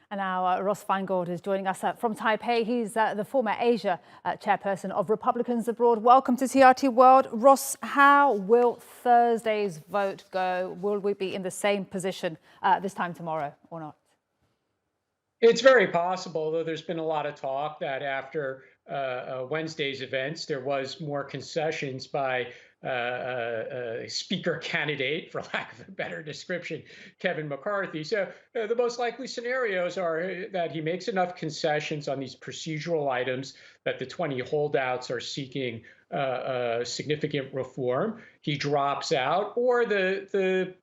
And now Ross Feingold is joining us from Taipei. He's the former Asia chairperson of Republicans Abroad. Welcome to TRT World. Ross, how will Thursday's vote go? Will we be in the same position this time tomorrow or not? It's very possible, though there's been a lot of talk that after Wednesday's events, there was more concessions by speaker candidate, for lack of a better description, Kevin McCarthy. So the most likely scenarios are that he makes enough concessions on these procedural items that the 20 holdouts are seeking significant reform. He drops out, or the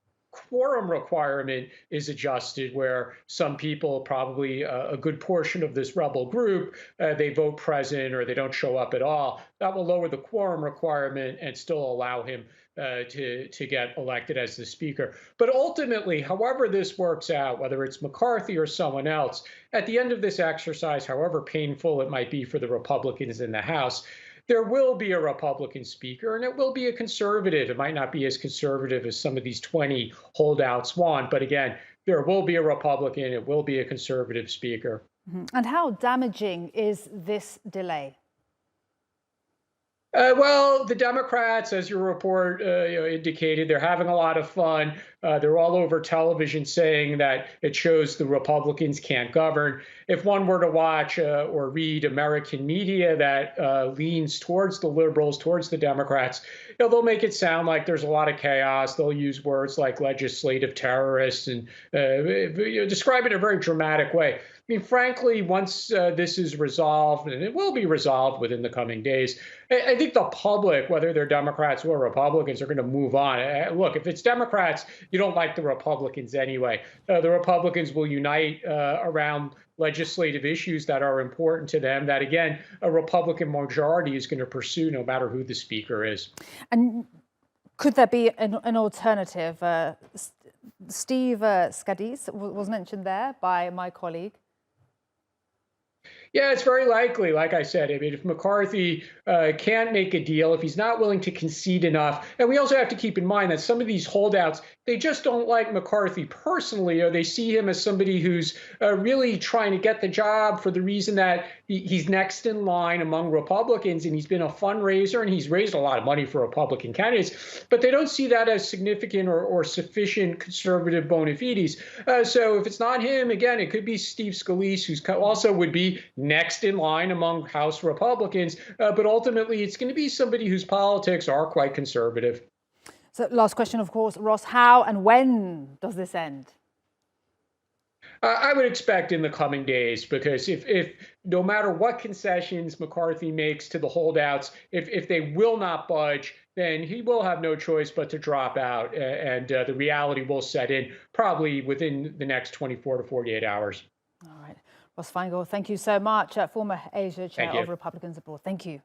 quorum requirement is adjusted, where some people, probably a good portion of this rebel group, they vote present or they don't show up at all. That will lower the quorum requirement and still allow him to get elected as the speaker. But ultimately, however this works out, whether it's McCarthy or someone else, at the end of this exercise, however painful it might be for the Republicans in the House, there will be a Republican speaker, and it will be a conservative. It might not be as conservative as some of these 20 holdouts want, but again, there will be a Republican, it will be a conservative speaker. And how damaging is this delay? Well, the Democrats, as your report indicated, they're having a lot of fun. They're all over television saying that it shows the Republicans can't govern. If one were to watch or read American media that leans towards the liberals, towards the Democrats, they'll make it sound like there's a lot of chaos. They'll use words like legislative terrorists and describe it in a very dramatic way. I mean, frankly, once this is resolved, and it will be resolved within the coming days, I think the public, whether they're Democrats or Republicans, are going to move on. Look, if it's Democrats, you don't like the Republicans anyway. The Republicans will unite around legislative issues that are important to them, that, again, a Republican majority is going to pursue no matter who the speaker is. And could there be an alternative? Steve Scalise was mentioned there by my colleague. Yeah, it's very likely. Like I said, I mean, if McCarthy can't make a deal, if he's not willing to concede enough, and we also have to keep in mind that some of these holdouts, they just don't like McCarthy personally, or they see him as somebody who's really trying to get the job for the reason that he's next in line among Republicans, and he's been a fundraiser, and he's raised a lot of money for Republican candidates, but they don't see that as significant or sufficient conservative bona fides. So if it's not him, again, it could be Steve Scalise, who's also would be next in line among House Republicans, but ultimately it's going to be somebody whose politics are quite conservative. So last question, of course, Ross, how and when does this end? I would expect in the coming days, because if no matter what concessions McCarthy makes to the holdouts, if they will not budge, then he will have no choice but to drop out, and the reality will set in probably within the next 24 to 48 hours. All right. Ross Feingold, thank you so much. Former Asia Chair of Republicans Abroad. Thank you.